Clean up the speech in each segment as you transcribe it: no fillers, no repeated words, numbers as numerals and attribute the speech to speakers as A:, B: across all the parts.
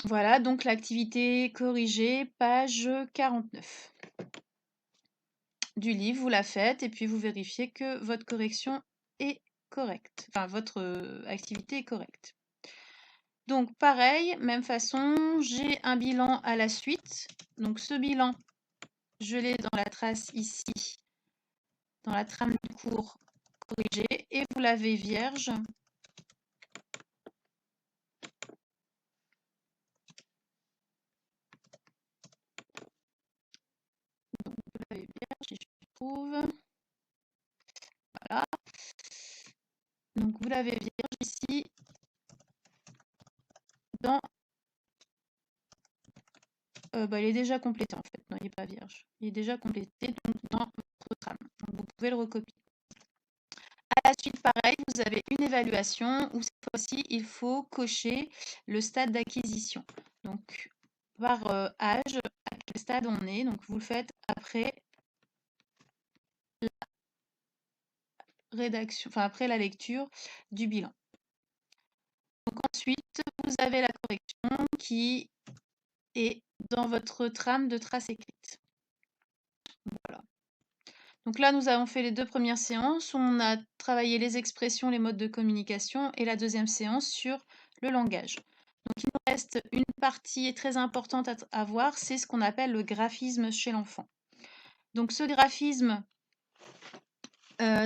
A: Voilà, donc l'activité corrigée, page 49 du livre, vous la faites et puis vous vérifiez que votre correction est correcte, enfin votre activité est correcte. Donc pareil, même façon, j'ai un bilan à la suite. Donc ce bilan, je l'ai dans la trace ici, dans la trame du cours corrigé, et vous l'avez vierge. Donc vous l'avez vierge, si je trouve. Voilà. Donc vous l'avez vierge ici, dans... il est déjà complété en fait, non il n'est pas vierge. Il est déjà complété donc, dans votre trame. Donc, vous pouvez le recopier. À la suite, pareil, vous avez une évaluation où cette fois-ci, il faut cocher le stade d'acquisition. Donc, par âge, à quel stade on est. Donc, vous le faites après la rédaction, enfin après la lecture du bilan. Donc, ensuite, vous avez la correction qui est dans votre trame de traces écrites. Voilà. Donc là, nous avons fait les 2 premières séances. On a travaillé les expressions, les modes de communication et la deuxième séance sur le langage. Donc il nous reste une partie très importante à voir, c'est ce qu'on appelle le graphisme chez l'enfant. Donc ce graphisme,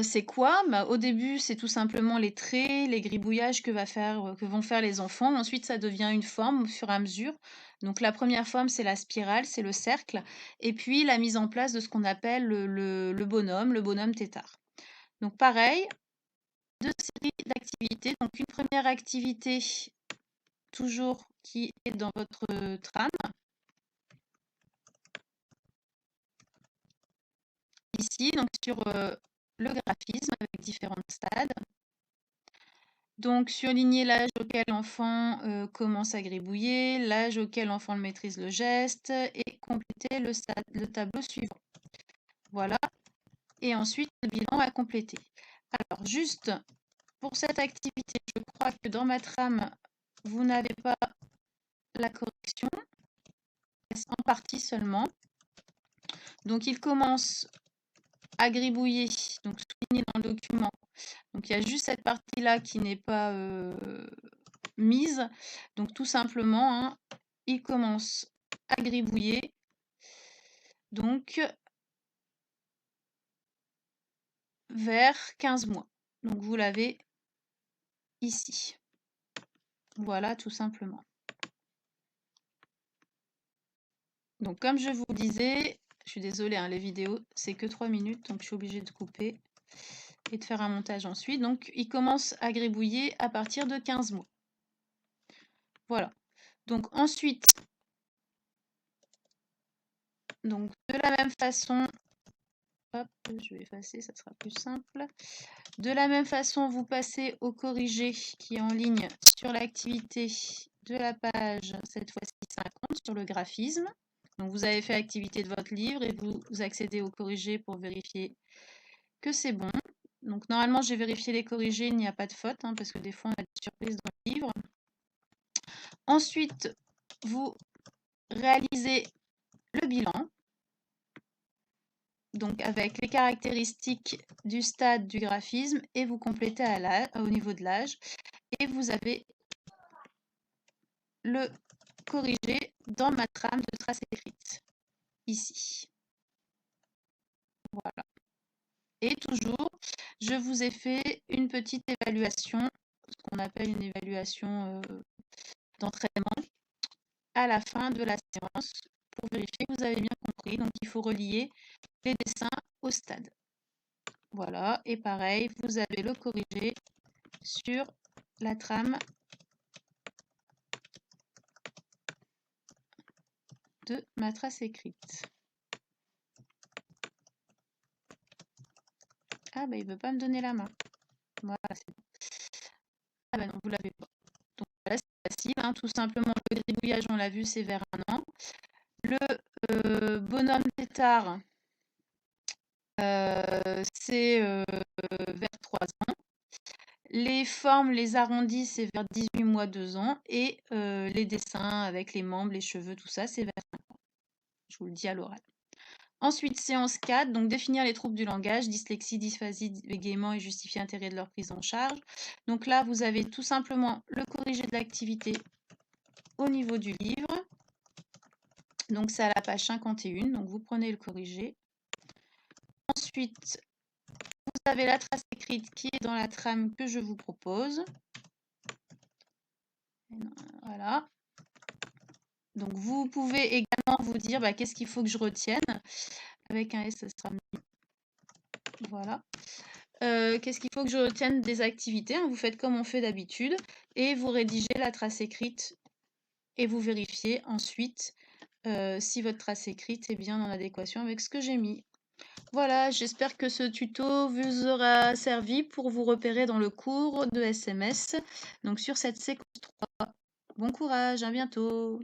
A: c'est quoi? Au début, c'est tout simplement les traits, les gribouillages que vont faire les enfants. Ensuite, ça devient une forme au fur et à mesure. Donc la première forme, c'est la spirale, c'est le cercle. Et puis la mise en place de ce qu'on appelle le bonhomme tétard. Donc pareil, 2 séries d'activités. Donc une première activité, toujours qui est dans votre trame. Ici, donc sur le graphisme avec différents stades. Donc, surligner l'âge auquel l'enfant commence à gribouiller, l'âge auquel l'enfant maîtrise le geste et compléter le tableau suivant. Voilà. Et ensuite, le bilan à compléter. Alors, juste pour cette activité, je crois que dans ma trame, vous n'avez pas la correction, en partie seulement. Donc, il commence à gribouiller, donc souligné dans le document. Donc, il y a juste cette partie-là qui n'est pas mise. Donc tout simplement, hein, il commence à gribouiller. Donc vers 15 mois. Donc vous l'avez ici. Voilà, tout simplement. Donc comme je vous le disais, je suis désolée, hein, les vidéos, c'est que 3 minutes, donc je suis obligée de couper et de faire un montage ensuite. Donc il commence à gribouiller à partir de 15 mois. Voilà. Donc ensuite, donc de la même façon, hop, je vais effacer, ça sera plus simple. De la même façon, vous passez au corrigé qui est en ligne sur l'activité de la page, cette fois-ci 50, sur le graphisme. Donc vous avez fait l'activité de votre livre et vous accédez au corrigé pour vérifier que c'est bon. Donc normalement, j'ai vérifié les corrigés, il n'y a pas de faute, hein, parce que des fois, on a des surprises dans le livre. Ensuite, vous réalisez le bilan, donc avec les caractéristiques du stade du graphisme, et vous complétez au niveau de l'âge. Et vous avez le corrigé dans ma trame de traces écrites, ici. Voilà. Et toujours, je vous ai fait une petite évaluation, ce qu'on appelle une évaluation d'entraînement, à la fin de la séance, pour vérifier que vous avez bien compris. Donc, il faut relier les dessins au stade. Voilà, et pareil, vous avez le corrigé sur la trame de ma trace écrite. Ah, bah, il ne veut pas me donner la main. Voilà, c'est bon. Ah, bah non, vous l'avez pas. Donc, voilà, c'est facile, hein, tout simplement. Le gribouillage, on l'a vu, c'est vers 1 an. Le bonhomme tétard, c'est vers 3 ans. Les formes, les arrondis, c'est vers 18 mois, 2 ans. Et les dessins avec les membres, les cheveux, tout ça, c'est vers 5 ans. Je vous le dis à l'oral. Ensuite, séance 4, donc définir les troubles du langage, dyslexie, dysphasie, bégaiement et justifier l'intérêt de leur prise en charge. Donc là, vous avez tout simplement le corrigé de l'activité au niveau du livre. Donc c'est à la page 51, donc vous prenez le corrigé. Ensuite, vous avez la trace écrite qui est dans la trame que je vous propose. Voilà. Donc vous pouvez également vous dire qu'est-ce qu'il faut que je retienne. Avec un S, ça sera mieux. Voilà. Qu'est-ce qu'il faut que je retienne des activités, hein? Vous faites comme on fait d'habitude et vous rédigez la trace écrite et vous vérifiez ensuite si votre trace écrite est bien en adéquation avec ce que j'ai mis. Voilà, j'espère que ce tuto vous aura servi pour vous repérer dans le cours de SMS. Donc sur cette séquence 3. Bon courage, à bientôt.